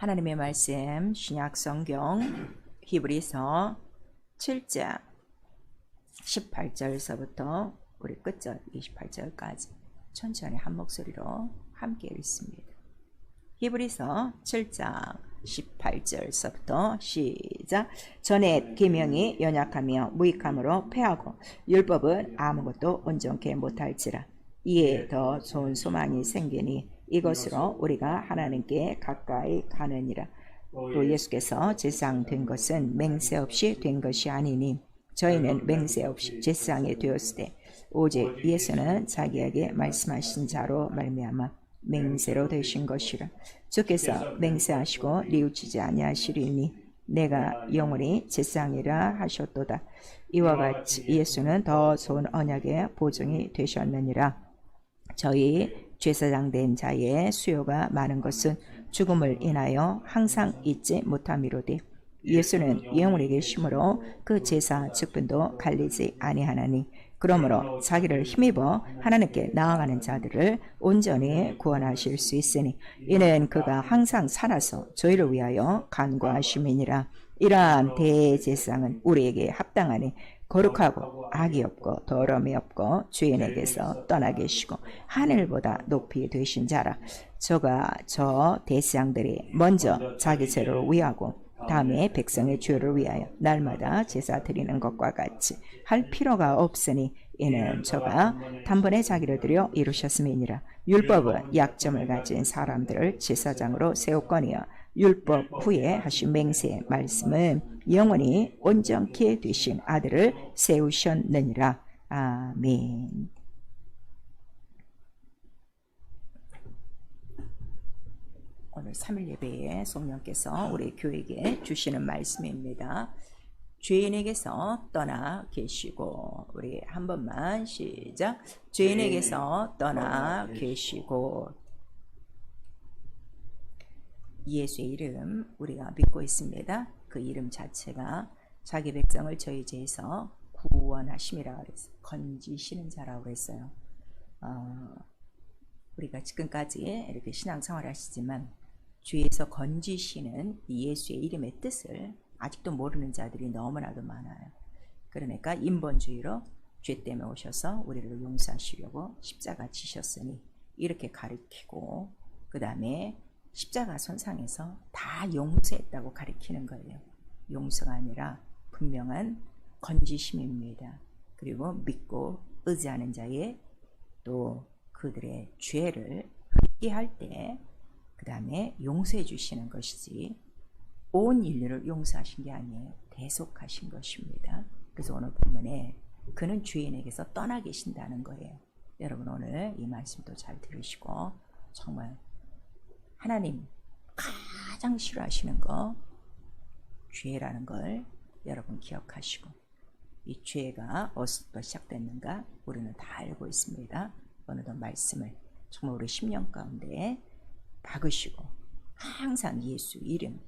하나님의 말씀 신약 성경 히브리서 7장 18절서부터 우리 끝절 28절까지 천천히 한 목소리로 함께 읽습니다. 히브리서 7장 18절서부터 시작. 전에 계명이 연약하며 무익함으로 패하고 율법은 아무것도 온전케 못할지라. 이에 더 좋은 소망이 생기니 이것으로 우리가 하나님께 가까이 가느니라. 또 예수께서 제사장 된 것은 맹세 없이 된 것이 아니니 저희는 맹세 없이 제사장이 되었으되 오직 예수는 자기에게 말씀하신 자로 말미암아 맹세로 되신 것이라. 주께서 맹세하시고 뉘우치지 아니하시리니 내가 영원히 제사장이라 하셨도다. 이와 같이 예수는 더 좋은 언약의 보증이 되셨느니라. 저희 제사장 된 자의 수요가 많은 것은 죽음을 인하여 항상 잊지 못함이로되 예수는 영원히 계심으로 그 제사 직분도 갈리지 아니하나니 그러므로 자기를 힘입어 하나님께 나아가는 자들을 온전히 구원하실 수 있으니 이는 그가 항상 살아서 저희를 위하여 간구하심이니라. 이러한 대제사장은 우리에게 합당하니 거룩하고 악이 없고 더러움이 없고 주인에게서 떠나 계시고 하늘보다 높이 되신 자라. 저가 저 대제사장들이 먼저 자기 죄를 위하고 다음에 백성의 죄를 위하여 날마다 제사 드리는 것과 같이 할 필요가 없으니 이는 저가 단번에 자기를 드려 이루셨음이니라. 율법은 약점을 가진 사람들을 제사장으로 세웠거니와 율법 후에 하신 맹세의 말씀은 영원히 온전케 되신 아들을 세우셨느니라. 아멘. 오늘 3일 예배에 성령께서 우리 교회에게 주시는 말씀입니다. 죄인에게서 떠나 계시고, 우리 한 번만 시작. 죄인에게서 떠나 계시고. 예수의 이름 우리가 믿고 있습니다. 그 이름 자체가 자기 백성을 저희 죄에서 구원하심이라고 그랬어요. 건지시는 자라고 그랬어요. 우리가 지금까지 이렇게 신앙생활 하시지만 죄에서 건지시는 예수의 이름의 뜻을 아직도 모르는 자들이 너무나도 많아요. 그러니까 인본주의로 죄 때문에 오셔서 우리를 용서하시려고 십자가 지셨으니 이렇게 가르치고, 그 다음에 십자가 손상에서 다 용서했다고 가르치는 거예요. 용서가 아니라 분명한 건지심입니다. 그리고 믿고 의지하는 자의 또 그들의 죄를 회개할 때 그 다음에 용서해 주시는 것이지 온 인류를 용서하신 게 아니에요. 대속하신 것입니다. 그래서 오늘 본문에 그는 죄인에게서 떠나 계신다는 거예요. 여러분 오늘 이 말씀도 잘 들으시고 정말 하나님 가장 싫어하시는 거 죄라는 걸 여러분 기억하시고, 이 죄가 어디서부터 시작됐는가 우리는 다 알고 있습니다. 오늘도 말씀을 정말 우리 심령 가운데 박으시고 항상 예수 이름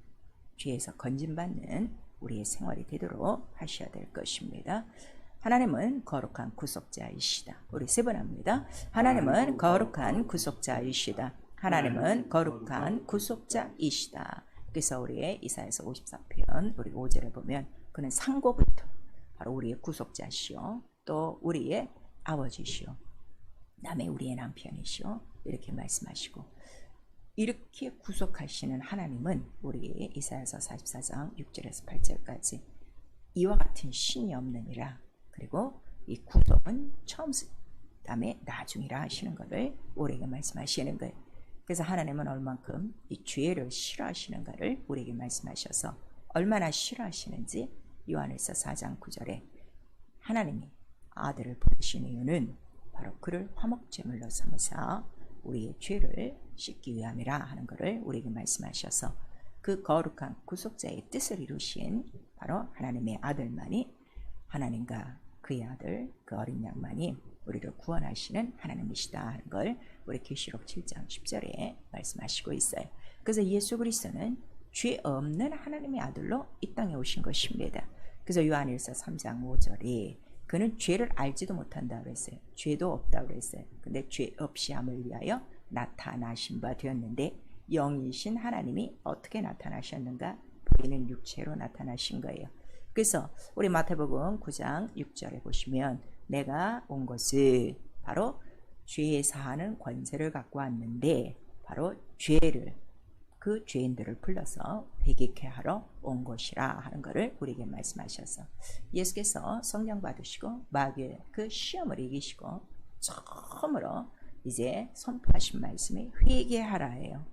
죄에서 건진받는 우리의 생활이 되도록 하셔야 될 것입니다. 하나님은 거룩한 구속자이시다. 우리 세 번 합니다. 하나님은 거룩한 구속자이시다. 하나님은 거룩한 구속자이시다. 그래서 우리의 이사야서 54편 우리 5절에 보면 그는 상고부터 바로 우리의 구속자시오, 또 우리의 아버지시오, 남의 우리의 남편이시오, 이렇게 말씀하시고, 이렇게 구속하시는 하나님은 우리 이사야서 44장 6절에서 8절까지 이와 같은 신이 없느니라. 그리고 이 구속은 처음부터 다음에 나중이라 하시는 것을 우리에게 말씀하시는 거예요. 그래서 하나님은 얼만큼 이 죄를 싫어하시는가를 우리에게 말씀하셔서 얼마나 싫어하시는지 요한일서 4장 9절에 하나님이 아들을 보내신 이유는 바로 그를 화목제물로 삼으사 우리의 죄를 씻기 위함이라 하는 것을 우리에게 말씀하셔서 그 거룩한 구속자의 뜻을 이루신 바로 하나님의 아들만이, 하나님과 그의 아들 그 어린 양만이 우리를 구원하시는 하나님이시다 하는 걸 우리 계시록 7장 10절에 말씀하시고 있어요. 그래서 예수 그리스도는 죄 없는 하나님의 아들로 이 땅에 오신 것입니다. 그래서 요한일서 3장 5절이 그는 죄를 알지도 못한다고 그랬어요. 죄도 없다고 그랬어요. 근데 죄 없이 함을 위하여 나타나신 바 되었는데 영이신 하나님이 어떻게 나타나셨는가? 보이는 육체로 나타나신 거예요. 그래서 우리 마태복음 9장 6절에 보시면 내가 온 것은 바로 죄 사하는 권세를 갖고 왔는데 바로 죄를 그 죄인들을 불러서 회개케 하러 온 것이라 하는 것을 우리에게 말씀하셔서 예수께서 성령 받으시고 마귀의 그 시험을 이기시고 처음으로 이제 선포하신 말씀이 회개하라예요.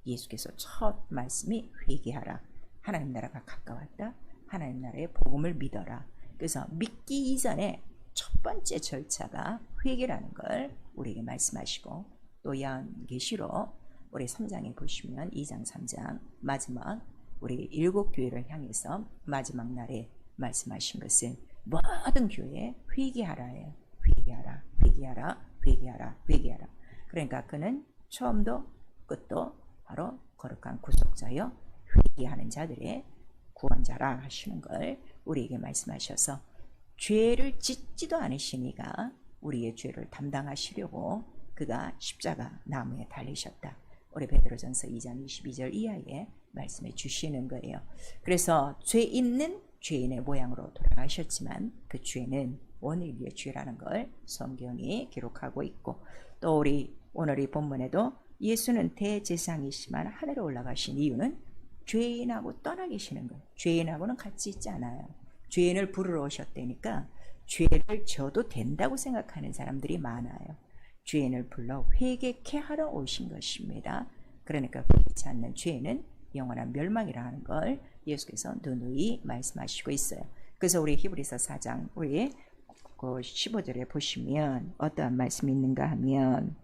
예수께서 첫 말씀이 회개하라. 하나님 나라가 가까웠다. 하나님 나라의 복음을 믿어라. 그래서 믿기 이전에 첫 번째 절차가 회개라는 걸 우리에게 말씀하시고 또 요한계시록 우리 3장에 보시면 2장 3장 마지막 우리 7교회를 향해서 마지막 날에 말씀하신 것은 모든 교회에 회개하라예요. 회개하라, 회개하라, 회개하라, 회개하라. 그러니까 그는 처음도 끝도 바로 거룩한 구속자여 회개하는 자들의 구원자라 하시는 걸 우리에게 말씀하셔서 죄를 짓지도 않으시니가 우리의 죄를 담당하시려고 그가 십자가 나무에 달리셨다. 우리 베드로전서 2장 22절 이하에 말씀해 주시는 거예요. 그래서 죄 있는 죄인의 모양으로 돌아가셨지만 그 죄는 원인의 죄라는 걸 성경이 기록하고 있고 또 우리 오늘 이 본문에도 예수는 대제사장이시지만 하늘에 올라가신 이유는 죄인하고 떠나 계시는 거예요. 죄인하고는 같이 있지 않아요. 죄인을 부르러 오셨다니까 죄를 져도 된다고 생각하는 사람들이 많아요. 죄인을 불러 회개케 하러 오신 것입니다. 그러니까 회개치 않는 죄는 영원한 멸망이라 하는 걸 예수께서 누누이 말씀하시고 있어요. 그래서 우리 히브리서 4장 우리 15절에 보시면 어떠한 말씀이 있는가 하면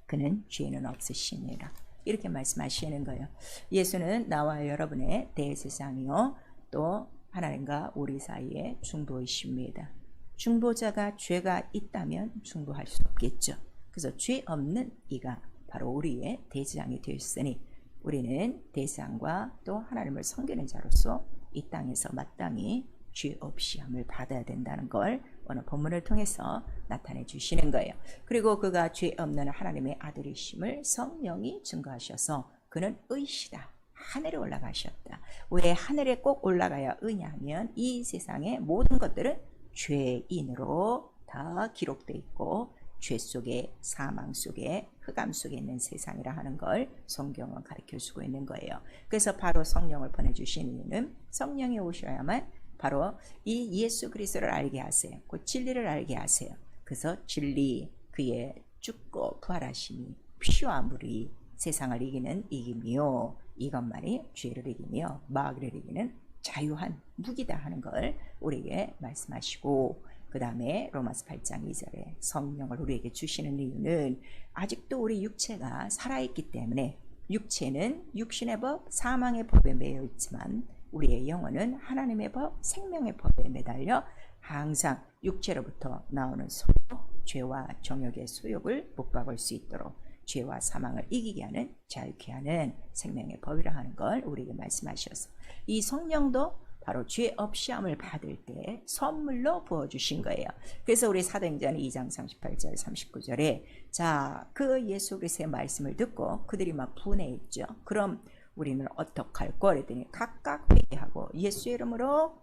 그는 죄는 없으시니라 이렇게 말씀하시는 거예요. 예수는 나와 여러분의 대제사장이요 또 하나님과 우리 사이에 중보이십니다. 중보자가 죄가 있다면 중보할 수 없겠죠. 그래서 죄 없는 이가 바로 우리의 대제사장이 되었으니 우리는 대제사장과 또 하나님을 섬기는 자로서 이 땅에서 마땅히 죄 없이 함을 받아야 된다는 걸 오늘 본문을 통해서 나타내 주시는 거예요. 그리고 그가 죄 없는 하나님의 아들이심을 성령이 증거하셔서 그는 의시다. 하늘에 올라가셨다. 왜 하늘에 꼭 올라가야 의냐면 이 세상의 모든 것들은 죄인으로 다 기록되어 있고 죄 속에 사망 속에 흑암 속에 있는 세상이라 하는 걸 성경은 가르쳐주고 있는 거예요. 그래서 바로 성령을 보내주신 이유는 성령이 오셔야만 바로 이 예수 그리스도를 알게 하세요. 그 진리를 알게 하세요. 그래서 진리 그의 죽고 부활하심이 피와 물이 세상을 이기는 이김이요 이것만이 죄를 이기며 마귀를 이기는 자유한 무기다 하는 걸 우리에게 말씀하시고 그 다음에 로마서 8장 2절에 성령을 우리에게 주시는 이유는 아직도 우리 육체가 살아있기 때문에 육체는 육신의 법, 사망의 법에 매여 있지만 우리의 영혼은 하나님의 법, 생명의 법에 매달려 항상 육체로부터 나오는 소욕, 죄와 정욕의 소욕을 못 박을 수 있도록 죄와 사망을 이기게 하는 자유케 하는 생명의 법이라 하는 걸 우리에게 말씀하셔서 이 성령도 바로 죄 없이 함을 받을 때 선물로 부어주신 거예요. 그래서 우리 사도행전 2장 38절 39절에 자, 그 예수 그리스도의 말씀을 듣고 그들이 막 분해했죠. 그럼 우리는 어떡할 거? 그랬더니 각각 회개하고 예수의 이름으로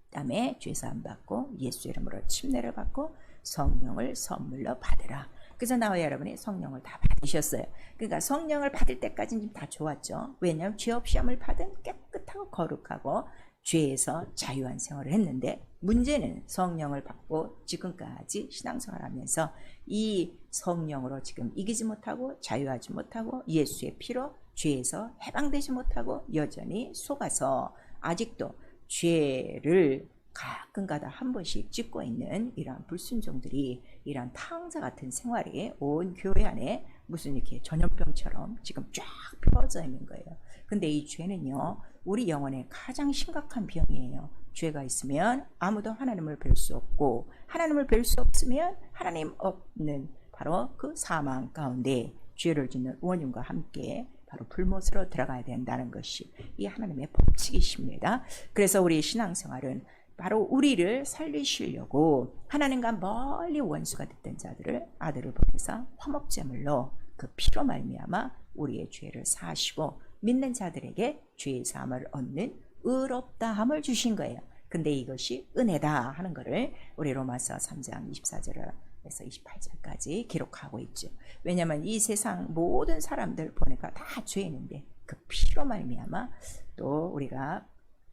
그다음에 죄사함 받고 예수의 이름으로 침례를 받고 성령을 선물로 받으라. 그래서 나와 여러분이 성령을 다 받으셨어요. 그러니까 성령을 받을 때까지는 다 좋았죠. 왜냐하면 죄 없이 함을 받은 깨끗하고 거룩하고 죄에서 자유한 생활을 했는데 문제는 성령을 받고 지금까지 신앙생활을 하면서 이 성령으로 지금 이기지 못하고 자유하지 못하고 예수의 피로 죄에서 해방되지 못하고 여전히 속아서 아직도 죄를 가끔가다 한 번씩 짓고 있는 이러한 불순종들이 이러한 탕자 같은 생활이 온 교회 안에 무슨 이렇게 전염병처럼 지금 쫙 펴져 있는 거예요. 근데 이 죄는요 우리 영혼의 가장 심각한 병이에요. 죄가 있으면 아무도 하나님을 뵐 수 없고 하나님을 뵐 수 없으면 하나님 없는 바로 그 사망 가운데 죄를 짓는 원인과 함께 바로 불못으로 들어가야 된다는 것이 이 하나님의 법칙이십니다. 그래서 우리 신앙생활은 바로 우리를 살리시려고 하나님과 멀리 원수가 됐던 자들을 아들을 보내서 화목제물로 그 피로 말미암아 우리의 죄를 사하시고 믿는 자들에게 죄의 사함을 얻는 의롭다함을 주신 거예요. 근데 이것이 은혜다 하는 것을 우리 로마서 3장 24절에서 28절까지 기록하고 있죠. 왜냐하면 이 세상 모든 사람들 보니까 다 죄인인데 그 피로 말미암아 또 우리가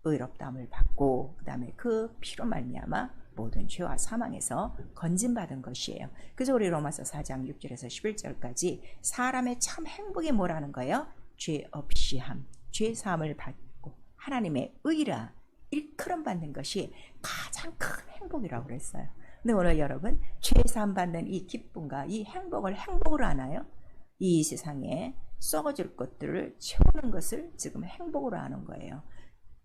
의롭다함을 받고 그 다음에 그 피로 말미암아 모든 죄와 사망에서 건진받은 것이에요. 그래서 우리 로마서 4장 6절에서 11절까지 사람의 참 행복이 뭐라는 거예요? 죄 없이 함, 죄 사함을 받고 하나님의 의라 일컬음 받는 것이 가장 큰 행복이라고 그랬어요. 근데 오늘 여러분 죄 사함 받는 이 기쁨과 이 행복을 행복으로 하나요? 이 세상에 썩어질 것들을 채우는 것을 지금 행복으로 하는 거예요.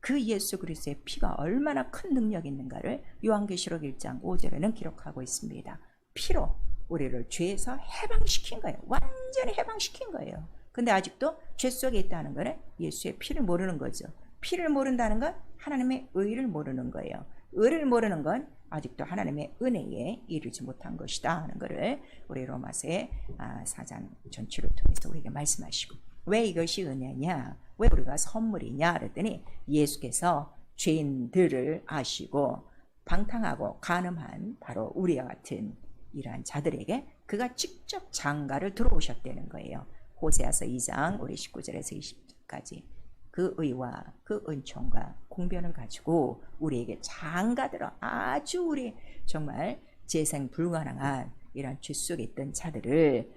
그 예수 그리스도의 피가 얼마나 큰 능력이 있는가를 요한계시록 1장 5절에는 기록하고 있습니다. 피로 우리를 죄에서 해방시킨 거예요. 완전히 해방시킨 거예요. 근데 아직도 죄 속에 있다는 거는 예수의 피를 모르는 거죠. 피를 모른다는 건 하나님의 의를 모르는 거예요. 의를 모르는 건 아직도 하나님의 은혜에 이르지 못한 것이다 하는 것을 우리 로마서의 4장 전체를 통해서 우리에게 말씀하시고, 왜 이것이 은혜냐, 왜 우리가 선물이냐 그랬더니 예수께서 죄인들을 아시고 방탕하고 간음한 바로 우리와 같은 이러한 자들에게 그가 직접 장가를 들어오셨다는 거예요. 호세아서 2장 우리 19절에서 20절까지 그 의와 그 은총과 공변을 가지고 우리에게 장가들어 아주 우리 정말 재생 불가능한 이런 죄 속에 있던 자들을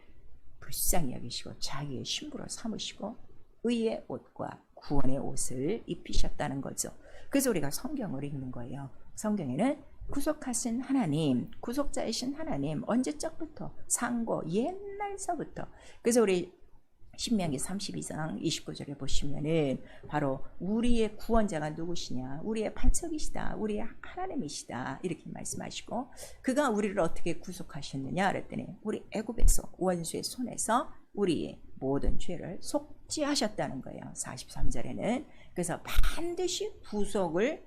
불쌍히 여기시고 자기의 신부로 삼으시고 의의 옷과 구원의 옷을 입히셨다는 거죠. 그래서 우리가 성경을 읽는 거예요. 성경에는 구속하신 하나님, 구속자이신 하나님 언제적부터 상고 옛날서부터, 그래서 우리 신명기 32장 29절에 보시면은 바로 우리의 구원자가 누구시냐, 우리의 반석이시다, 우리의 하나님이시다 이렇게 말씀하시고, 그가 우리를 어떻게 구속하셨느냐 그랬더니 우리 애굽에서 원수의 손에서 우리의 모든 죄를 속죄하셨다는 거예요. 43절에는. 그래서 반드시 구속을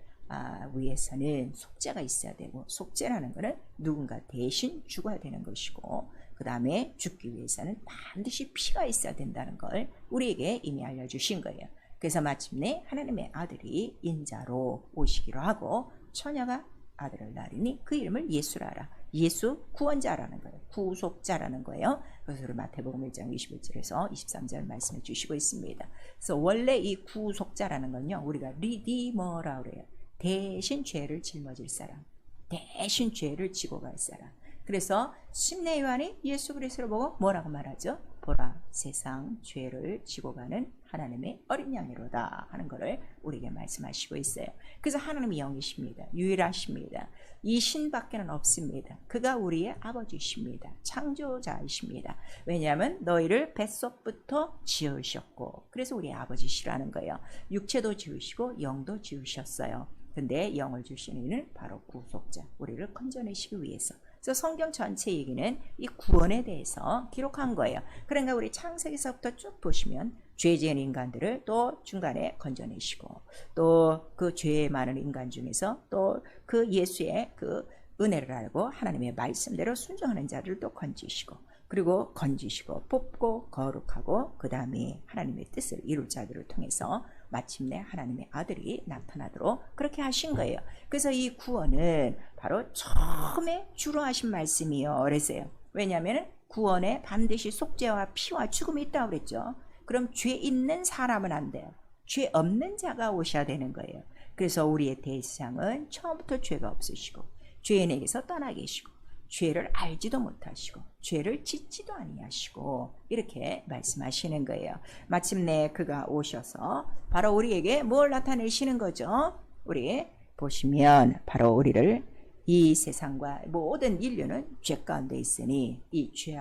위해서는 속죄가 있어야 되고, 속죄라는 것은 누군가 대신 죽어야 되는 것이고, 그 다음에 죽기 위해서는 반드시 피가 있어야 된다는 걸 우리에게 이미 알려주신 거예요. 그래서 마침내 하나님의 아들이 인자로 오시기로 하고 처녀가 아들을 낳으니 그 이름을 예수라라. 예수 구원자라는 거예요. 구속자라는 거예요. 그래서 우리 마태복음 1장 21절에서 23절 말씀해 주시고 있습니다. 그래서 원래 이 구속자라는 건요, 우리가 리디머라고 그래요. 대신 죄를 짊어질 사람, 대신 죄를 지고 갈 사람. 그래서 심내 요한이 예수 그리스도를 보고 뭐라고 말하죠? 보라, 세상 죄를 지고 가는 하나님의 어린 양이로다 하는 것을 우리에게 말씀하시고 있어요. 그래서 하나님이 영이십니다. 유일하십니다. 이 신밖에는 없습니다. 그가 우리의 아버지십니다. 창조자이십니다. 왜냐하면 너희를 뱃속부터 지으셨고, 그래서 우리 아버지시라는 거예요. 육체도 지으시고 영도 지으셨어요. 근데 영을 주시는 이는 바로 구속자, 우리를 건져내시기 위해서. 그래서 성경 전체 얘기는 이 구원에 대해서 기록한 거예요. 그러니까 우리 창세기서부터 쭉 보시면 죄 지은 인간들을 또 중간에 건져내시고, 또 그 죄 많은 인간 중에서 또 그 예수의 그 은혜를 알고 하나님의 말씀대로 순종하는 자를 또 건지시고, 그리고 건지시고 뽑고 거룩하고 그 다음에 하나님의 뜻을 이룰 자들을 통해서 마침내 하나님의 아들이 나타나도록 그렇게 하신 거예요. 그래서 이 구원은 바로 처음에 주로 하신 말씀이요 그랬어요. 왜냐하면 구원에 반드시 속죄와 피와 죽음이 있다고 그랬죠. 그럼 죄 있는 사람은 안 돼요. 죄 없는 자가 오셔야 되는 거예요. 그래서 우리의 대상은 처음부터 죄가 없으시고 죄인에게서 떠나 계시고 죄를 알지도 못하시고 죄를 짓지도 아니하시고 이렇게 말씀하시는 거예요. 마침내 그가 오셔서 바로 우리에게 뭘 나타내시는 거죠? 우리 보시면 바로 우리를, 이 세상과 모든 인류는 죄 가운데 있으니 이 죄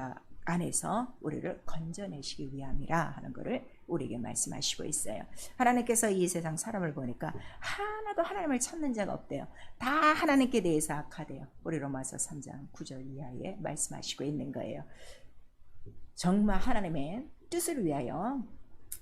안에서 우리를 건져내시기 위함이라 하는 것을 우리에게 말씀하시고 있어요. 하나님께서 이 세상 사람을 보니까 하나도 하나님을 찾는 자가 없대요. 다 하나님께 대해서 악하대요. 우리 로마서 3장 9절 이하에 말씀하시고 있는 거예요. 정말 하나님의 뜻을 위하여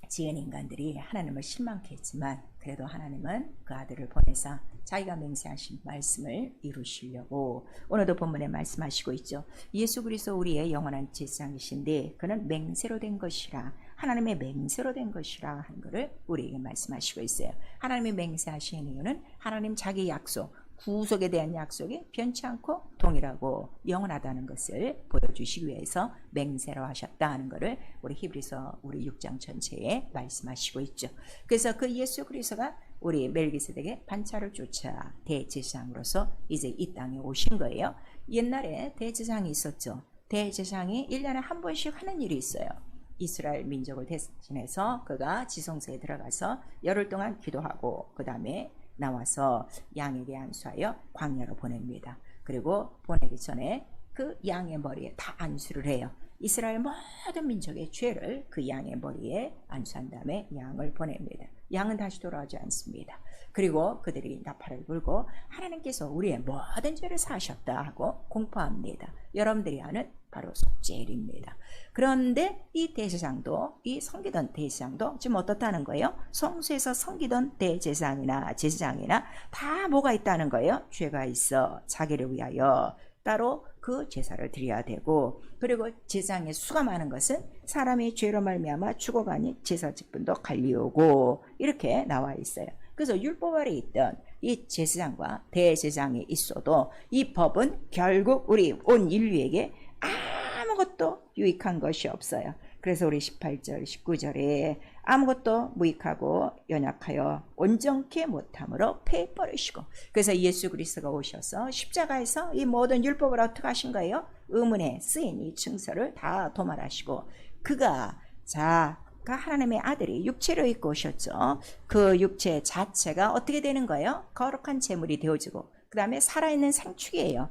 지은 인간들이 하나님을 실망케 했지만 그래도 하나님은 그 아들을 보내사 자기가 맹세하신 말씀을 이루시려고 오늘도 본문에 말씀하시고 있죠. 예수 그리스도 우리의 영원한 제사장이신데 그는 맹세로 된 것이라, 하나님의 맹세로 된 것이라 하는 것을 우리에게 말씀하시고 있어요. 하나님이 맹세하신 이유는 하나님 자기 약속, 구속에 대한 약속이 변치 않고 동일하고 영원하다는 것을 보여주시기 위해서 맹세로 하셨다 하는 것을 우리 히브리서 우리 6장 전체에 말씀하시고 있죠. 그래서 그 예수 그리스도가 우리 멜기세덱의 반차를 쫓아 대제사장으로서 이제 이 땅에 오신 거예요. 옛날에 대제사장이 있었죠. 대제사장이 1년에 한 번씩 하는 일이 있어요. 이스라엘 민족을 대신해서 그가 지성소에 들어가서 열흘 동안 기도하고 그 다음에 나와서 양에게 안수하여 광야로 보냅니다. 그리고 보내기 전에 그 양의 머리에 다 안수를 해요. 이스라엘 모든 민족의 죄를 그 양의 머리에 안수한 다음에 양을 보냅니다. 양은 다시 돌아오지 않습니다. 그리고 그들이 나팔을 불고 하나님께서 우리의 모든 죄를 사하셨다 하고 공포합니다. 여러분들이 아는 바로 속죄일입니다. 그런데 이 대제사장도, 이 섬기던 대제사장도 지금 어떻다는 거예요? 성소에서 섬기던 대제사장이나 제사장이나 다 뭐가 있다는 거예요? 죄가 있어 자기를 위하여 따로 그 제사를 드려야 되고, 그리고 제사장의 수가 많은 것은 사람이 죄로 말미암아 죽어가니 제사 직분도 갈리오고 이렇게 나와 있어요. 그래서 율법 아래 있던 이 제사장과 대제사장이 있어도 이 법은 결국 우리 온 인류에게 아무것도 유익한 것이 없어요. 그래서 우리 18절 19절에 아무것도 무익하고 연약하여 온전케 못함으로 패버리시고, 그래서 예수 그리스도가 오셔서 십자가에서 이 모든 율법을 어떻게 하신 거예요? 의문에 쓰인 이 증서를 다 도말하시고, 그가 하나님의 아들이 육체를 입고 오셨죠. 그 육체 자체가 어떻게 되는 거예요? 거룩한 제물이 되어지고, 그 다음에 살아있는 생축이에요.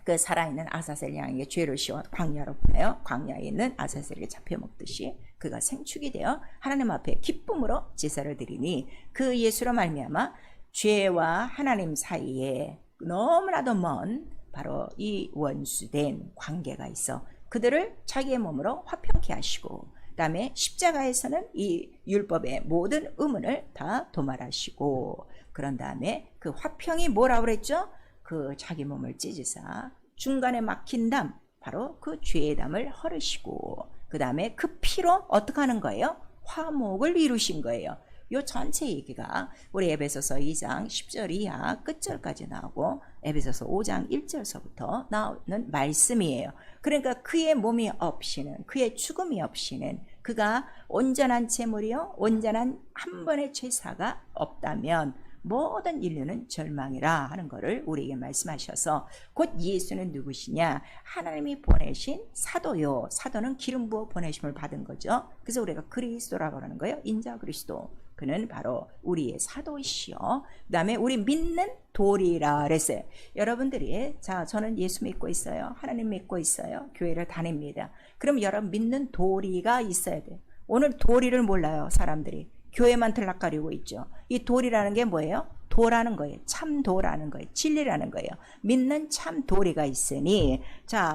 그 살아있는 아사셀 양에게 죄를 씌워 광야로 보내요. 광야에 있는 아사셀에게 잡혀먹듯이 그가 생축이 되어 하나님 앞에 기쁨으로 제사를 드리니, 그 예수로 말미암아 죄와 하나님 사이에 너무나도 먼 바로 이 원수된 관계가 있어 그들을 자기의 몸으로 화평케 하시고, 그 다음에 십자가에서는 이 율법의 모든 의문을 다 도말하시고, 그런 다음에 그 화평이 뭐라고 그랬죠? 그 자기 몸을 찢으사 중간에 막힌 담, 바로 그 죄의 담을 헐으시고, 그 다음에 그 피로 어떻게 하는 거예요? 화목을 이루신 거예요. 요 전체 얘기가 우리 에베소서 2장 10절 이하 끝절까지 나오고 에베소서 5장 1절서부터 나오는 말씀이에요. 그러니까 그의 몸이 없이는, 그의 죽음이 없이는, 그가 온전한 제물이요 온전한 한 번의 제사가 없다면 모든 인류는 절망이라 하는 것을 우리에게 말씀하셔서, 곧 예수는 누구시냐? 하나님이 보내신 사도요. 사도는 기름 부어 보내심을 받은 거죠. 그래서 우리가 그리스도라고 하는 거예요. 인자 그리스도. 그는 바로 우리의 사도이시요. 그 다음에 우리 믿는 도리라 그랬어요. 여러분들이 저는 예수 믿고 있어요. 하나님 믿고 있어요. 교회를 다닙니다. 그럼 여러분 믿는 도리가 있어야 돼요. 오늘 도리를 몰라요. 사람들이. 교회만 들락거리고 있죠. 이 도리라는 게 뭐예요? 도라는 거예요. 참 도라는 거예요. 진리라는 거예요. 믿는 참 도리가 있으니,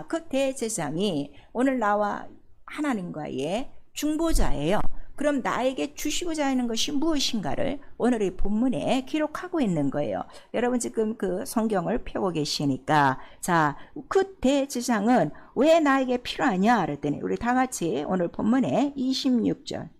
그 대제사장이 오늘 나와 하나님과의 중보자예요. 그럼 나에게 주시고자 하는 것이 무엇인가를 오늘의 본문에 기록하고 있는 거예요. 여러분 지금 그 성경을 펴고 계시니까, 그 대제사장은 왜 나에게 필요하냐 그랬더니, 우리 다 같이 오늘 본문에 26절을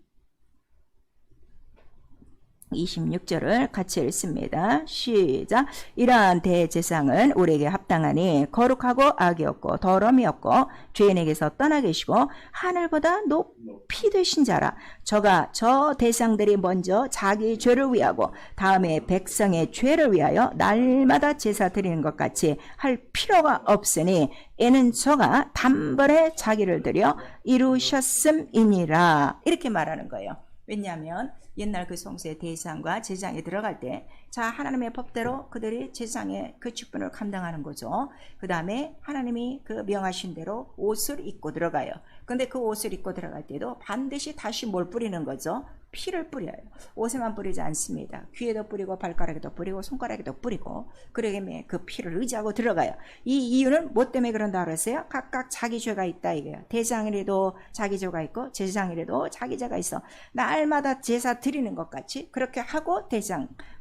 같이 읽습니다. 시작. 이러한 대제사장은 우리에게 합당하니 거룩하고 악이 없고 더러움이 없고 죄인에게서 떠나 계시고 하늘보다 높이 되신 자라. 저 대상들이 먼저 자기 죄를 위하고 다음에 백성의 죄를 위하여 날마다 제사 드리는 것 같이 할 필요가 없으니 이는 저가 단번에 자기를 드려 이루셨음이니라. 이렇게 말하는 거예요. 왜냐하면 옛날 그 성소의 대제사장과 제사장이 들어갈 때 하나님의 법대로 그들이 제사장의 그 직분을 감당하는 거죠. 그 다음에 하나님이 그 명하신 대로 옷을 입고 들어가요. 근데 그 옷을 입고 들어갈 때도 반드시 다시 뭘 뿌리는 거죠? 피를 뿌려요. 옷에만 뿌리지 않습니다. 귀에도 뿌리고 발가락에도 뿌리고 손가락에도 뿌리고 그러게 그 피를 의지하고 들어가요. 이 이유는 뭐 때문에 그런다 그랬어요? 각각 자기 죄가 있다 이거예요. 대장이라도 자기 죄가 있고 제사장이라도 자기 죄가 있어. 날마다 제사 드리는 것 같이 그렇게 하고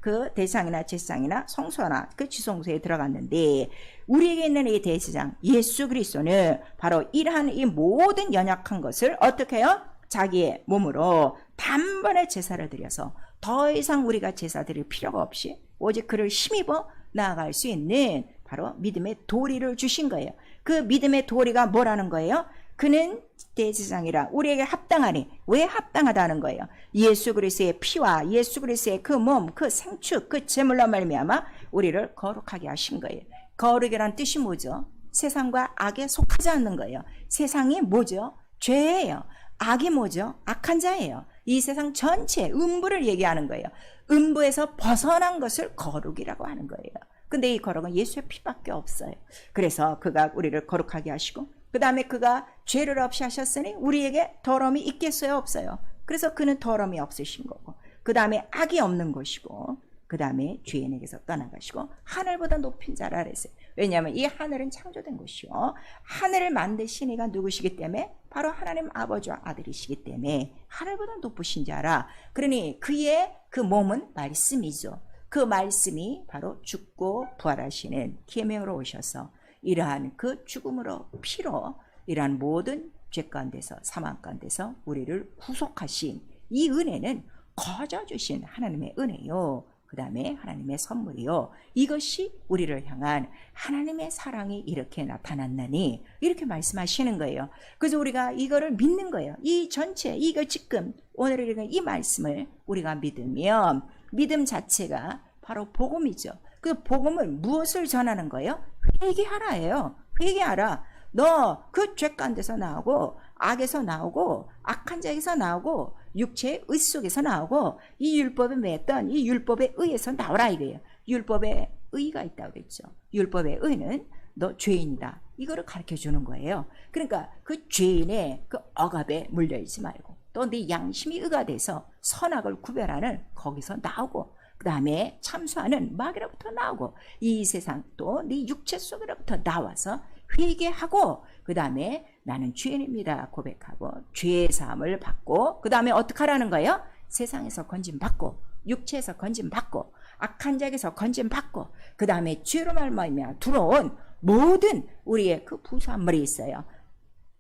그 대장이나 제사장이나 성소나 그 지성소에 들어갔는데 우리에게 있는 이 대제사장 예수 그리스도는 바로 이러한 이 모든 연약한 것을 어떻게 해요? 자기의 몸으로 단번에 제사를 드려서 더 이상 우리가 제사 드릴 필요가 없이 오직 그를 힘입어 나아갈 수 있는 바로 믿음의 도리를 주신 거예요. 그 믿음의 도리가 뭐라는 거예요? 그는 대제사장이라 우리에게 합당하니. 왜 합당하다는 거예요? 예수 그리스도의 피와 예수 그리스도의 그 몸, 그 생축, 그 제물로 말미암아 우리를 거룩하게 하신 거예요. 거룩이란 뜻이 뭐죠? 세상과 악에 속하지 않는 거예요. 세상이 뭐죠? 죄예요. 악이 뭐죠? 악한 자예요. 이 세상 전체 음부를 얘기하는 거예요. 음부에서 벗어난 것을 거룩이라고 하는 거예요. 근데 이 거룩은 예수의 피밖에 없어요. 그래서 그가 우리를 거룩하게 하시고 그 다음에 그가 죄를 없이 하셨으니 우리에게 더러움이 있겠어요? 없어요? 그래서 그는 더러움이 없으신 거고 그 다음에 악이 없는 것이고 그 다음에 죄인에게서 떠나가시고 하늘보다 높은 자라 그랬어요. 왜냐하면 이 하늘은 창조된 곳이요. 하늘을 만드신 이가 누구시기 때문에 바로 하나님 아버지와 아들이시기 때문에 하늘보다 높으신 자라. 그러니 그의 그 몸은 말씀이죠. 그 말씀이 바로 죽고 부활하시는 계명으로 오셔서 이러한 그 죽음으로 피로 이러한 모든 죄 가운데서 사망 가운데서 우리를 구속하신 이 은혜는 거저 주신 하나님의 은혜요. 그 다음에 하나님의 선물이요. 이것이 우리를 향한 하나님의 사랑이 이렇게 나타났나니 이렇게 말씀하시는 거예요. 그래서 우리가 이거를 믿는 거예요. 이 전체 이거 지금 오늘 읽은 이 말씀을 우리가 믿으면 믿음 자체가 바로 복음이죠. 그 복음은 무엇을 전하는 거예요? 회개하라예요. 회개하라. 너 그 죄 가운데서 나오고 악에서 나오고 악한 자에서 나오고 육체의 의 속에서 나오고 이 율법에 맺던 이 율법의 의에서 나오라 이거예요. 율법에 의가 있다고 그랬죠. 율법의 의는 너 죄인이다. 이거를 가르쳐 주는 거예요. 그러니까 그 죄인의 그 억압에 물려있지 말고 또 네 양심이 의가 돼서 선악을 구별하는 거기서 나오고 그 다음에 참수하는 마귀로부터 나오고 이 세상 또 네 육체 속으로부터 나와서 회개하고 그 다음에 나는 죄인입니다 고백하고 죄의 사함을 받고 그 다음에 어떻게 하라는 거예요? 세상에서 건짐받고 육체에서 건짐받고 악한 자에게서 건짐받고 그 다음에 죄로 말미암아 들어온 모든 우리의 그 부수한물이 있어요.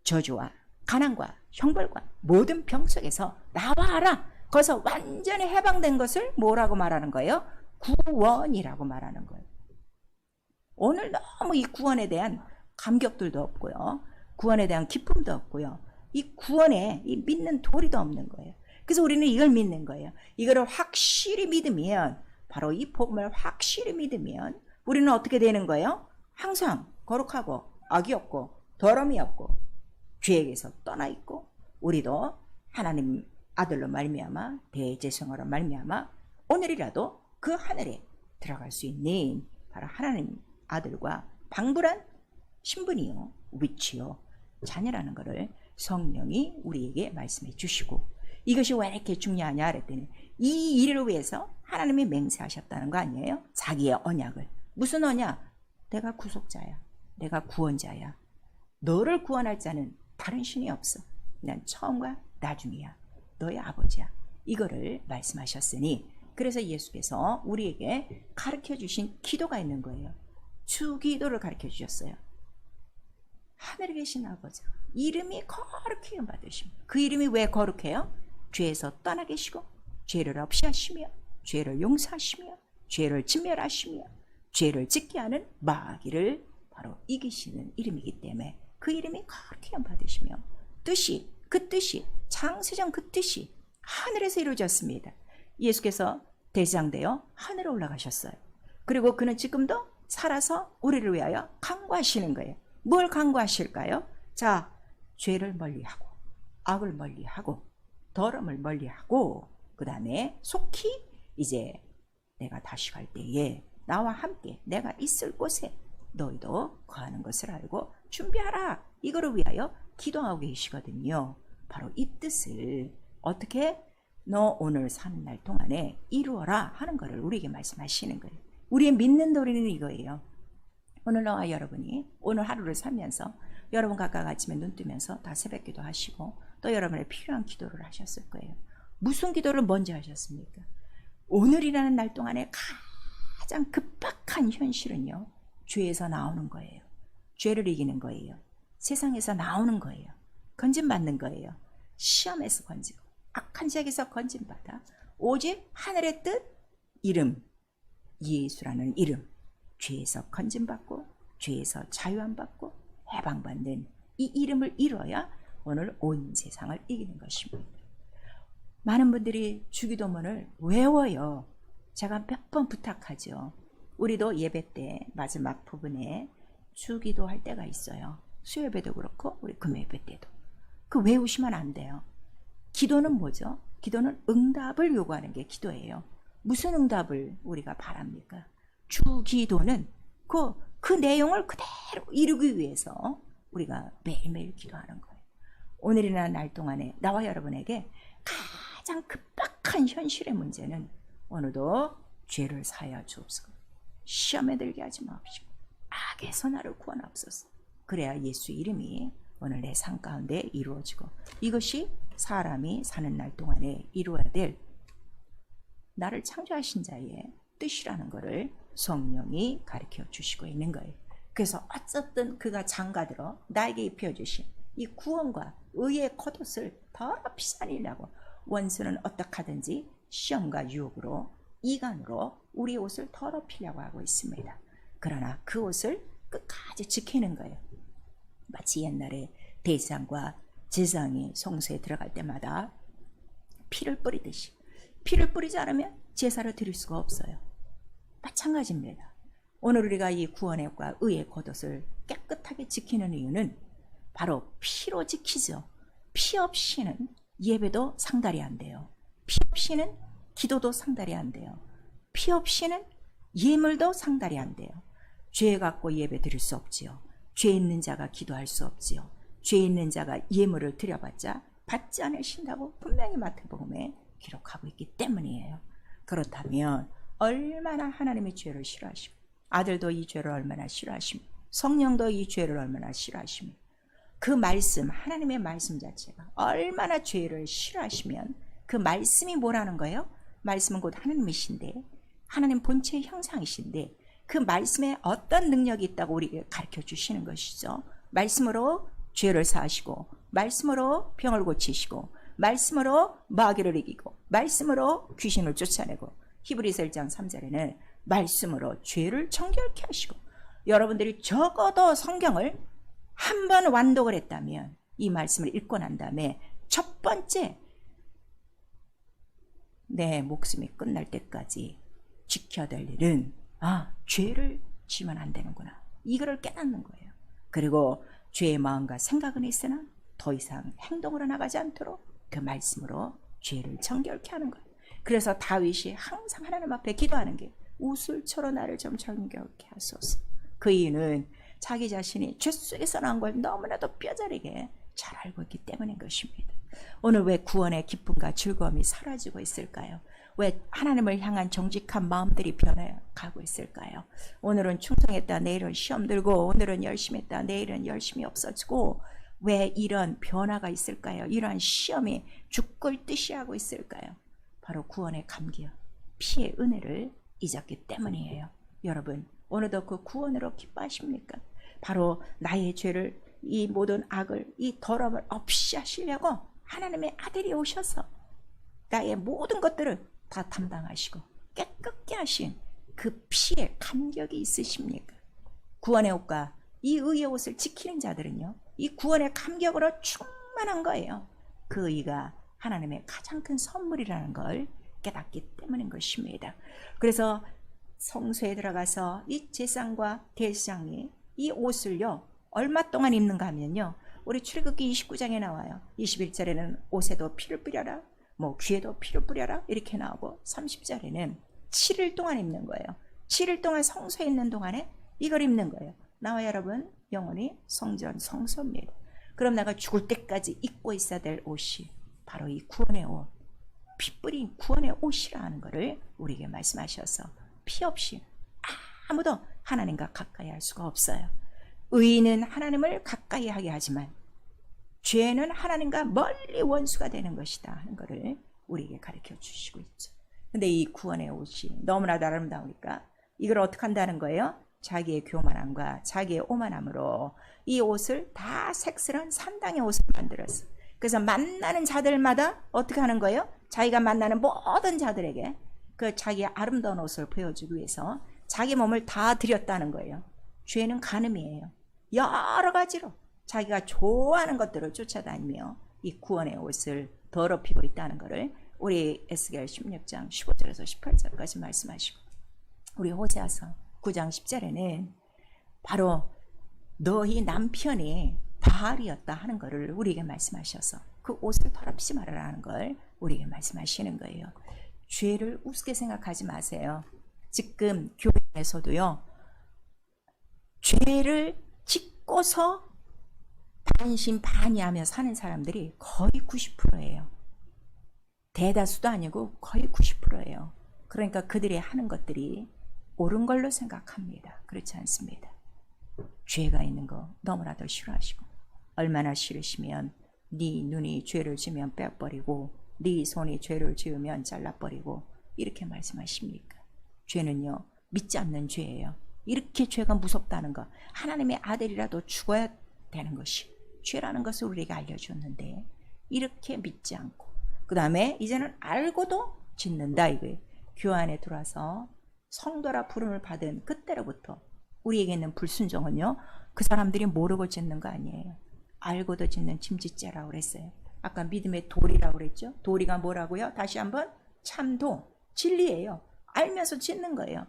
저주와 가난과 형벌과 모든 병 속에서 나와라. 거기서 완전히 해방된 것을 뭐라고 말하는 거예요? 구원이라고 말하는 거예요. 오늘 너무 이 구원에 대한 감격들도 없고요. 구원에 대한 기쁨도 없고요. 이 구원에 이 믿는 도리도 없는 거예요. 그래서 우리는 이걸 믿는 거예요. 이거를 확실히 믿으면 바로 이 복음을 확실히 믿으면 우리는 어떻게 되는 거예요? 항상 거룩하고 악이 없고 더러움이 없고 죄에게서 떠나 있고 우리도 하나님 아들로 말미암아 대제사장으로 말미암아 오늘이라도 그 하늘에 들어갈 수 있는 바로 하나님 아들과 방불한 신분이요 위치요 자녀라는 것을 성령이 우리에게 말씀해 주시고 이것이 왜 이렇게 중요하냐 그랬더니 이 일을 위해서 하나님이 맹세하셨다는 거 아니에요? 자기의 언약을. 무슨 언약? 내가 구속자야. 내가 구원자야. 너를 구원할 자는 다른 신이 없어. 난 처음과 나중이야. 너의 아버지야. 이거를 말씀하셨으니 그래서 예수께서 우리에게 가르쳐 주신 기도가 있는 거예요. 주기도를 가르쳐 주셨어요. 하늘에 계신 아버지 이름이 거룩히 받으시며 그 이름이 왜 거룩해요? 죄에서 떠나 계시고 죄를 없이 하시며 죄를 용서하시며 죄를 진멸하시며 죄를 짓게 하는 마귀를 바로 이기시는 이름이기 때문에 그 이름이 거룩히 받으시며 뜻이 그 뜻이 창세전 그 뜻이 하늘에서 이루어졌습니다. 예수께서 대제사장되어 하늘에 올라가셨어요. 그리고 그는 지금도 살아서 우리를 위하여 강구하시는 거예요. 뭘 강구하실까요? 자, 죄를 멀리하고 악을 멀리하고 더러움을 멀리하고 그 다음에 속히 이제 내가 다시 갈 때에 나와 함께 내가 있을 곳에 너희도 거하는 것을 알고 준비하라. 이거를 위하여 기도하고 계시거든요. 바로 이 뜻을 어떻게 너 오늘 사는 날 동안에 이루어라 하는 거를 우리에게 말씀하시는 거예요. 우리의 믿는 도리는 이거예요. 오늘 너와 여러분이 오늘 하루를 살면서 여러분 각각 아침에 눈 뜨면서 다 새벽 기도 하시고 또 여러분의 필요한 기도를 하셨을 거예요. 무슨 기도를 먼저 하셨습니까? 오늘이라는 날 동안에 가장 급박한 현실은요, 죄에서 나오는 거예요. 죄를 이기는 거예요. 세상에서 나오는 거예요. 건진받는 거예요. 시험에서 건지고 악한 지역에서 건진받아 오직 하늘의 뜻, 이름, 예수라는 이름, 죄에서 건진받고 죄에서 자유함받고 해방받는 이 이름을 이뤄야 오늘 온 세상을 이기는 것입니다. 많은 분들이 주기도문을 외워요. 제가 몇 번 부탁하죠. 우리도 예배 때 마지막 부분에 주기도할 때가 있어요. 수요예배도 그렇고 우리 금요예배 때도. 그 외우시면 안 돼요. 기도는 뭐죠? 기도는 응답을 요구하는 게 기도예요. 무슨 응답을 우리가 바랍니까? 주기도는 그 내용을 그대로 이루기 위해서 우리가 매일매일 기도하는 거예요. 오늘이나 날 동안에 나와 여러분에게 가장 급박한 현실의 문제는 오늘도 죄를 사하여 주옵소서. 시험에 들게 하지 마옵시고 악에서 나를 구원하옵소서. 그래야 예수 이름이 오늘 내 삶 가운데 이루어지고 이것이 사람이 사는 날 동안에 이루어야 될 나를 창조하신 자의 뜻이라는 것을 성령이 가르쳐 주시고 있는 거예요. 그래서 어쨌든 그가 장가들어 나에게 입혀주신 이 구원과 의의 겉옷을 더럽히 살리려고 원수는 어떻게 하든지 시험과 유혹으로 이간으로 우리 옷을 더럽히려고 하고 있습니다. 그러나 그 옷을 끝까지 지키는 거예요. 마치 옛날에 대상과 제상이 성소에 들어갈 때마다 피를 뿌리듯이 피를 뿌리지 않으면 제사를 드릴 수가 없어요. 마찬가지입니다. 오늘 우리가 이 구원과 의의 겉옷을 깨끗하게 지키는 이유는 바로 피로 지키죠. 피 없이는 예배도 상달이 안 돼요. 피 없이는 기도도 상달이 안 돼요. 피 없이는 예물도 상달이 안 돼요. 죄 갖고 예배 드릴 수 없지요. 죄 있는 자가 기도할 수 없지요. 죄 있는 자가 예물을 드려봤자 받지 않으신다고 분명히 마태복음에 기록하고 있기 때문이에요. 그렇다면 얼마나 하나님의 죄를 싫어하시고 아들도 이 죄를 얼마나 싫어하시며 성령도 이 죄를 얼마나 싫어하시며 그 말씀, 하나님의 말씀 자체가 얼마나 죄를 싫어하시면 그 말씀이 뭐라는 거예요? 말씀은 곧 하나님이신데 하나님 본체의 형상이신데 그 말씀에 어떤 능력이 있다고 우리에게 가르쳐 주시는 것이죠. 말씀으로 죄를 사하시고 말씀으로 병을 고치시고 말씀으로 마귀를 이기고 말씀으로 귀신을 쫓아내고 히브리서 1장 3절에는 말씀으로 죄를 정결케 하시고 여러분들이 적어도 성경을 한 번 완독을 했다면 이 말씀을 읽고 난 다음에 첫 번째 내 목숨이 끝날 때까지 지켜야 될 일은 죄를 지면 안 되는구나. 이거를 깨닫는 거예요. 그리고 죄의 마음과 생각은 있으나 더 이상 행동으로 나가지 않도록 그 말씀으로 죄를 정결케 하는 거예요. 그래서 다윗이 항상 하나님 앞에 기도하는 게 우슬초로 나를 좀 정결케 하소서. 그 이유는 자기 자신이 죄 속에서 나온 걸 너무나도 뼈저리게 잘 알고 있기 때문인 것입니다. 오늘 왜 구원의 기쁨과 즐거움이 사라지고 있을까요? 왜 하나님을 향한 정직한 마음들이 변해가고 있을까요? 오늘은 충성했다 내일은 시험 들고 오늘은 열심히 했다 내일은 열심히 없어지고 왜 이런 변화가 있을까요? 이러한 시험이 죽을 듯이 하고 있을까요? 바로 구원의 감기와 피의 은혜를 잊었기 때문이에요. 여러분 오늘도 그 구원으로 기뻐하십니까? 바로 나의 죄를 이 모든 악을 이 더러움을 없이 하시려고 하나님의 아들이 오셔서 나의 모든 것들을 다 담당하시고 깨끗게 하신 그 피에 감격이 있으십니까? 구원의 옷과 이 의의 옷을 지키는 자들은요 이 구원의 감격으로 충만한 거예요. 그 의가 하나님의 가장 큰 선물이라는 걸 깨닫기 때문인 것입니다. 그래서 성소에 들어가서 이 제사장과 대제사장이 이 옷을요 얼마 동안 입는가 하면요 우리 출애굽기 29장에 나와요. 21절에는 옷에도 피를 뿌려라 뭐 귀에도 피를 뿌려라 이렇게 나오고 30절에는 7일 동안 입는 거예요. 7일 동안 성소에 있는 동안에 이걸 입는 거예요. 나와 여러분 영원히 성전 성소입니다. 그럼 내가 죽을 때까지 입고 있어야 될 옷이 바로 이 구원의 옷 피 뿌린 구원의 옷이라 하는 것을 우리에게 말씀하셔서 피 없이 아무도 하나님과 가까이 할 수가 없어요. 의인은 하나님을 가까이 하게 하지만 죄는 하나님과 멀리 원수가 되는 것이다 하는 것을 우리에게 가르쳐 주시고 있죠. 근데 이 구원의 옷이 너무나도 아름다우니까 이걸 어떻게 한다는 거예요? 자기의 교만함과 자기의 오만함으로 이 옷을 다 색스런 산당의 옷을 만들었어. 그래서 만나는 자들마다 어떻게 하는 거예요? 자기가 만나는 모든 자들에게 그 자기의 아름다운 옷을 보여주기 위해서 자기 몸을 다 드렸다는 거예요. 죄는 간음이에요. 여러 가지로 자기가 좋아하는 것들을 쫓아다니며 이 구원의 옷을 더럽히고 있다는 것을 우리 에스겔 16장 15절에서 18절까지 말씀하시고, 우리 호세아서 9장 10절에는 바로 너희 남편이 바알이었다 하는 것을 우리에게 말씀하셔서 그 옷을 더럽히지 말아라는 걸 우리에게 말씀하시는 거예요. 죄를 우습게 생각하지 마세요. 지금 교회에서도요, 죄를 짓고서 반신반의하며 사는 사람들이 거의 90%예요. 대다수도 아니고 거의 90%예요. 그러니까 그들이 하는 것들이 옳은 걸로 생각합니다. 그렇지 않습니다. 죄가 있는 거 너무나도 싫어하시고, 얼마나 싫으시면 네 눈이 죄를 지으면 빼버리고 네 손이 죄를 지으면 잘라버리고 이렇게 말씀하십니까? 죄는요, 믿지 않는 죄예요. 이렇게 죄가 무섭다는 거, 하나님의 아들이라도 죽어야 되는 것이 죄라는 것을 우리에게 알려줬는데 이렇게 믿지 않고, 그 다음에 이제는 알고도 짓는다 이거예요. 교회 안에 들어와서 성도라 부름을 받은 그때로부터 우리에게 있는 불순종은요, 그 사람들이 모르고 짓는 거 아니에요. 알고도 짓는 짐짓죄라고 그랬어요. 아까 믿음의 도리라고 그랬죠. 도리가 뭐라고요? 다시 한번, 참도, 진리예요. 알면서 짓는 거예요.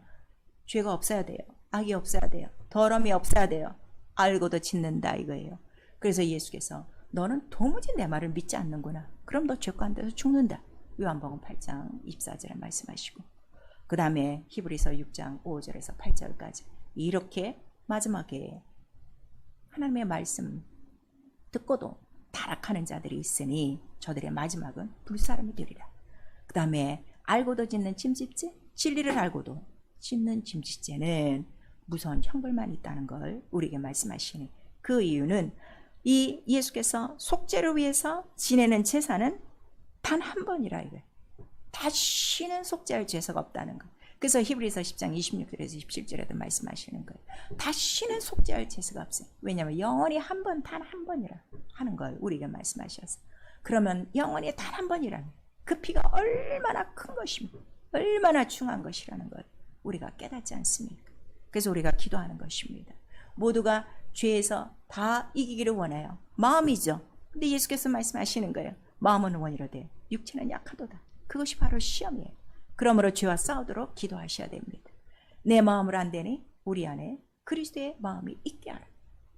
죄가 없어야 돼요. 악이 없어야 돼요. 더러움이 없어야 돼요. 알고도 짓는다 이거예요. 그래서 예수께서 너는 도무지 내 말을 믿지 않는구나. 그럼 너 죄 가운데서 죽는다. 요한복음 8장 24절에 말씀하시고, 그 다음에 히브리서 6장 5절에서 8절까지 이렇게 마지막에 하나님의 말씀 듣고도 타락하는 자들이 있으니 저들의 마지막은 불사람이 되리라. 그 다음에 알고도 짓는 짐짓죄, 진리를 알고도 짓는 짐짓죄는 무서운 형벌만 있다는 걸 우리에게 말씀하시니, 그 이유는 이 예수께서 속죄를 위해서 지내는 제사는 단 한 번이라 이거예요. 다시는 속죄할 죄사가 없다는 거. 그래서 히브리서 10장 26절에서 27절에도 말씀하시는 거예요. 다시는 속죄할 제사가 없어요. 왜냐하면 영원히 한 번, 단 한 번이라 하는 걸 우리에게 말씀하셔서, 그러면 영원히 단 한 번이라면 그 피가 얼마나 큰 것입니까? 얼마나 중요한 것이라는 걸 우리가 깨닫지 않습니까? 그래서 우리가 기도하는 것입니다. 모두가 죄에서 다 이기기를 원해요. 마음이죠. 근데 예수께서 말씀하시는 거예요. 마음은 원이로되 육체는 약하도다. 그것이 바로 시험이에요. 그러므로 죄와 싸우도록 기도하셔야 됩니다. 내 마음으로 안 되니 우리 안에 그리스도의 마음이 있게 하라.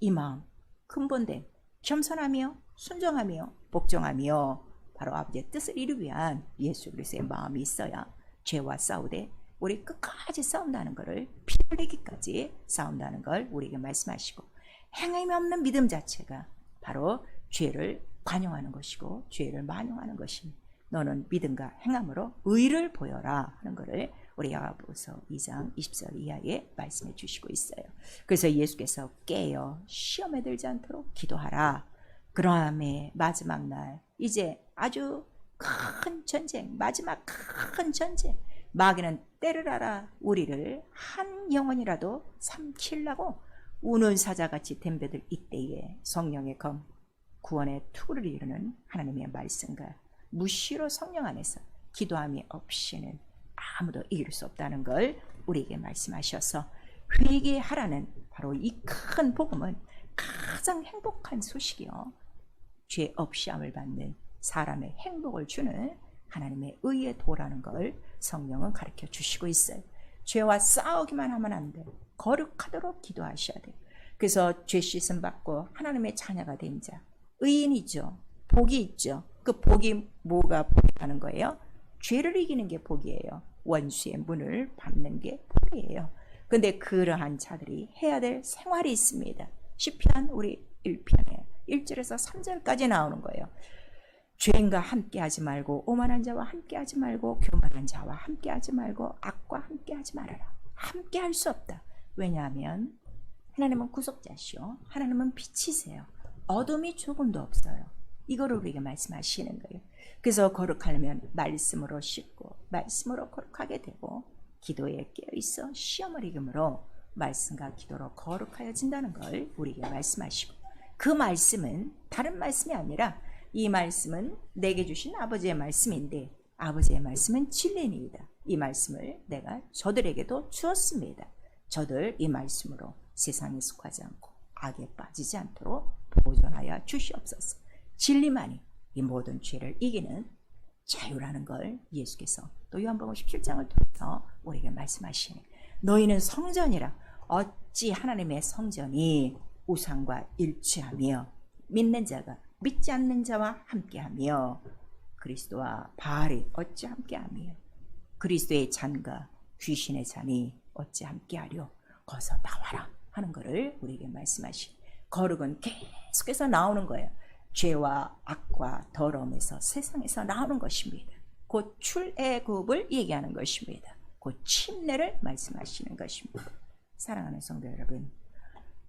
이 마음, 근본된 겸손하며 순종하며 복종하며 바로 아버지의 뜻을 이루기 위한 예수 그리스도의 마음이 있어야 죄와 싸우되 우리 끝까지 싸운다는 것을, 피 흘리기까지 싸운다는 걸 우리에게 말씀하시고, 행함이 없는 믿음 자체가 바로 죄를 관용하는 것이고 죄를 만용하는 것이니 너는 믿음과 행함으로 의를 보여라 하는 것을 우리 야고보서 2장 20절 이하에 말씀해 주시고 있어요. 그래서 예수께서 깨어 시험에 들지 않도록 기도하라. 그러함에 마지막 날 이제 아주 큰 전쟁, 마지막 큰 전쟁, 마귀는 때를 알아 우리를 한 영혼이라도 삼키려고 우는 사자같이 덤벼들 이때에 성령의 검, 구원의 투구를 이루는 하나님의 말씀과 무시로 성령 안에서 기도함이 없이는 아무도 이길 수 없다는 걸 우리에게 말씀하셔서 회개하라는 바로 이 큰 복음은 가장 행복한 소식이요, 죄 없이 함을 받는 사람의 행복을 주는 하나님의 의의 도라는 걸 성령은 가르쳐 주시고 있어요. 죄와 싸우기만 하면 안 돼요. 거룩하도록 기도하셔야 돼요. 그래서 죄 씻음 받고 하나님의 자녀가 된 자, 의인이죠. 복이 있죠. 그 복이 뭐가 복이라는 거예요? 죄를 이기는 게 복이에요. 원수의 문을 밟는 게 복이에요. 근데 그러한 자들이 해야 될 생활이 있습니다. 시편 우리 1편에 1절에서 3절까지 나오는 거예요. 죄인과 함께하지 말고, 오만한 자와 함께하지 말고, 교만한 자와 함께하지 말고, 악과 함께하지 말아라. 함께할 수 없다. 왜냐하면 하나님은 구속자시오. 하나님은 빛이세요. 어둠이 조금도 없어요. 이거를 우리에게 말씀하시는 거예요. 그래서 거룩하려면 말씀으로 씻고 말씀으로 거룩하게 되고, 기도에 깨어있어 시험을 이김으로 말씀과 기도로 거룩하여진다는 걸 우리에게 말씀하시고, 그 말씀은 다른 말씀이 아니라 이 말씀은 내게 주신 아버지의 말씀인데, 아버지의 말씀은 진리니이다. 이 말씀을 내가 저들에게도 주었습니다. 저들 이 말씀으로 세상에 속하지 않고 악에 빠지지 않도록 보존하여 주시옵소서. 진리만이 이 모든 죄를 이기는 자유라는 걸 예수께서 또 요한복음 17장을 통해서 우리에게 말씀하시니, 너희는 성전이라. 어찌 하나님의 성전이 우상과 일치하며 믿는 자가 믿지 않는 자와 함께하며 그리스도와 바알이 어찌 함께하며 그리스도의 잔과 귀신의 잔이 어찌 함께하려. 거기서 나와라 하는 것을 우리에게 말씀하시니, 거룩은 계속해서 나오는 거예요. 죄와 악과 더러움에서 세상에서 나오는 것입니다. 곧 출애굽을 얘기하는 것입니다. 곧 침례를 말씀하시는 것입니다. 사랑하는 성도 여러분,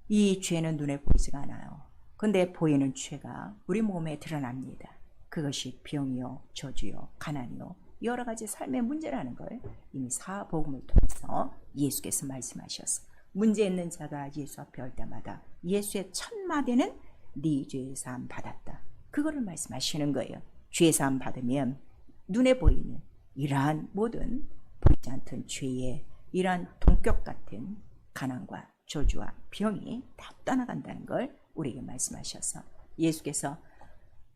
이 죄는 눈에 보이지가 않아요. 근데 보이는 죄가 우리 몸에 드러납니다. 그것이 병이요, 저주요, 가난이요, 여러 가지 삶의 문제라는 걸 이미 사복음을 통해서 예수께서 말씀하셨어. 문제 있는 자가 예수 앞에 올 때마다 예수의 첫 마디는 네 죄 사함 받았다. 그거를 말씀하시는 거예요. 죄 사함 받으면 눈에 보이는 이러한 모든 보이지 않던 죄의 이러한 동격 같은 가난과 저주와 병이 다 떠나간다는 걸 우리에게 말씀하셔서, 예수께서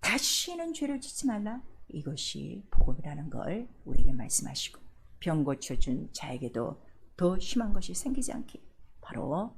다시는 죄를 짓지 말라, 이것이 복음이라는 걸 우리에게 말씀하시고, 병 고쳐준 자에게도 더 심한 것이 생기지 않게 바로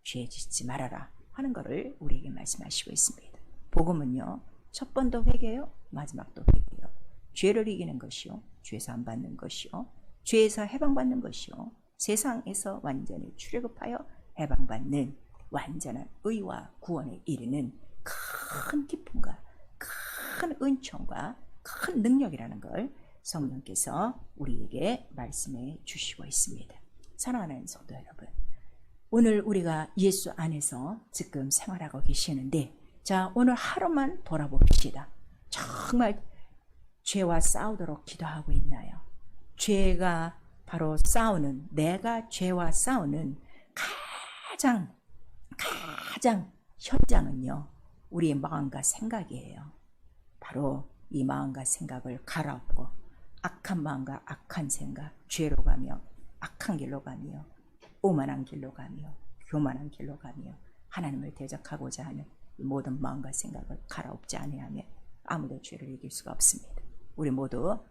죄 짓지 말아라 하는 것을 우리에게 말씀하시고 있습니다. 복음은요, 첫 번도 회개요, 마지막도 회개요. 죄를 이기는 것이요, 죄사함 받는 것이요, 죄에서 해방받는 것이요, 세상에서 완전히 출애굽하여 해방받는 완전한 의와 구원에 이르는 큰 기쁨과 큰 은총과 큰 능력이라는 걸 성령께서 우리에게 말씀해 주시고 있습니다. 사랑하는 성도 여러분, 오늘 우리가 예수 안에서 지금 생활하고 계시는데, 자, 오늘 하루만 돌아봅시다. 정말 죄와 싸우도록 기도하고 있나요? 죄가 바로 싸우는, 내가 죄와 싸우는 가장 현장은요, 우리의 마음과 생각이에요. 바로 이 마음과 생각을 갈아엎고 악한 마음과 악한 생각, 죄로 가며 악한 길로 가며 오만한 길로 가며 교만한 길로 가며 하나님을 대적하고자 하는 이 모든 마음과 생각을 갈아엎지 아니하면 아무도 죄를 이길 수가 없습니다. 우리 모두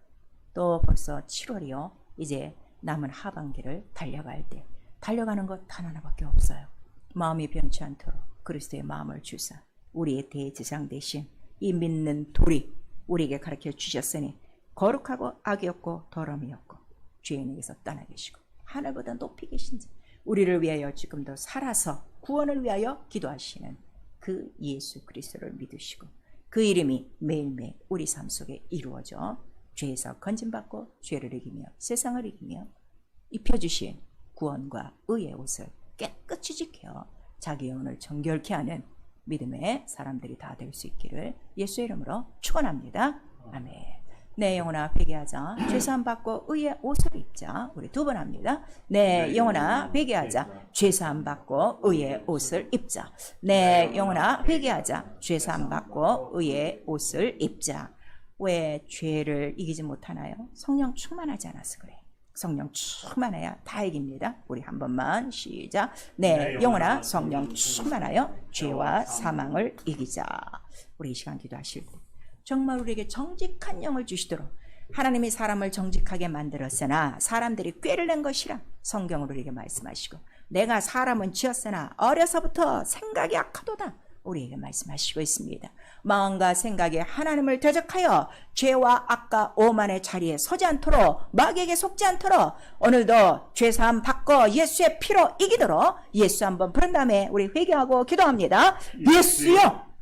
또 벌써 7월이요. 이제 남은 하반기를 달려갈 때 달려가는 것 단 하나밖에 없어요. 마음이 변치 않도록 그리스도의 마음을 주사 우리의 대제사장 대신 이 믿는 돌이 우리에게 가르쳐 주셨으니, 거룩하고 악이 없고 더러움이 없고 죄인에게서 떠나 계시고 하늘보다 높이 계신 자, 우리를 위하여 지금도 살아서 구원을 위하여 기도하시는 그 예수 그리스도를 믿으시고, 그 이름이 매일매일 우리 삶 속에 이루어져 죄에서 건짐받고 죄를 이기며 세상을 이기며 입혀주신 구원과 의의 옷을 깨끗이 지켜 자기 영혼을 정결케 하는 믿음의 사람들이 다 될 수 있기를 예수의 이름으로 축원합니다. 아멘. 내 영혼아 회개하자, 죄사함 받고 의의 옷을 입자. 우리 두 번 합니다. 내 영혼아 회개하자, 죄사함 받고 의의 옷을 입자. 내 영혼아 회개하자, 죄사함 받고 의의 옷을 입자. 왜 죄를 이기지 못하나요? 성령 충만하지 않아서 그래. 성령 충만해야 다 이깁니다. 우리 한 번만 시작. 내 영혼아 성령 충만하여 죄와 사망을 이기자. 우리 이 시간 기도하실 때 정말 우리에게 정직한 영을 주시도록, 하나님이 사람을 정직하게 만들었으나 사람들이 꾀를 낸 것이라 성경으로 우리에게 말씀하시고, 내가 사람은 지었으나 어려서부터 생각이 악하도다 우리에게 말씀하시고 있습니다. 마음과 생각에 하나님을 대적하여 죄와 악과 오만의 자리에 서지 않도록, 마귀에게 속지 않도록 오늘도 죄사함 받고 예수의 피로 이기도록 예수 한번 부른 다음에 우리 회개하고 기도합니다. 예수여!